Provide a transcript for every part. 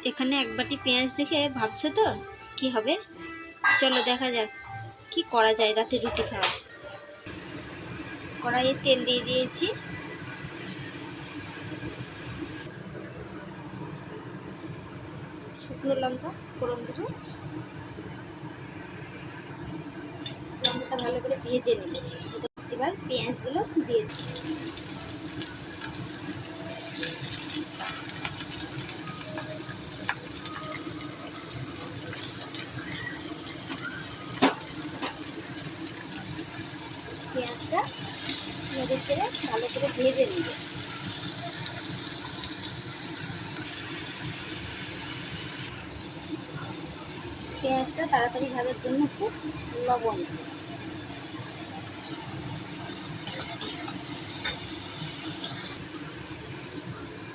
এখানে এক বাটি পেঁয়াজ দেখে ভাবছো তো কি হবে? চলো দেখা যাক কি করা যায় রাতে রুটি খাওয়া। কড়াইয়ে তেল দিয়ে দিয়েছি, শুকনো লঙ্কা ফোড়ন দেবো। লঙ্কাটা ভালো করে ভেজে নেব। এবার পেঁয়াজগুলো দিয়ে দিই। পেঁয়াজটা নেড়ে চেড়ে ভালো করে ভেজে নেব। পেঁয়াজটা তাড়াতাড়ি ভাজার জন্য একটু লবণ,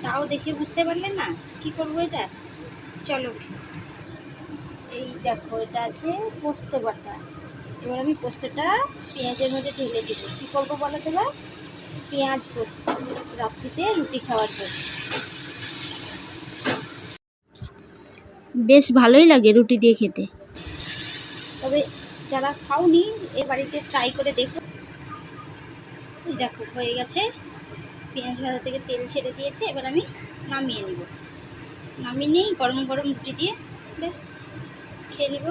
তাও দেখে বুঝতে পারলেন না কি করবো এটা? চলো, এই দেখো এটা আছে পোস্ত বাটা। এবার আমি পোস্তটা পেঁয়াজের মধ্যে ঢেলে দিব। কী করবো বলো তো? এবার পেঁয়াজ পোস্ত রাত্রিতে রুটি খাওয়ার জন্য বেশ ভালোই লাগে রুটি দিয়ে খেতে। তবে যারা খাওনি এ বাড়িতে ট্রাই করে দেখো। এই দেখো হয়ে গেছে, পেঁয়াজ ভাজা থেকে তেল ছেড়ে দিয়েছে। এবার আমি নামিয়ে নিব। নামিয়ে নিয়েই গরম গরম রুটি দিয়ে বেশ খেয়ে নিব।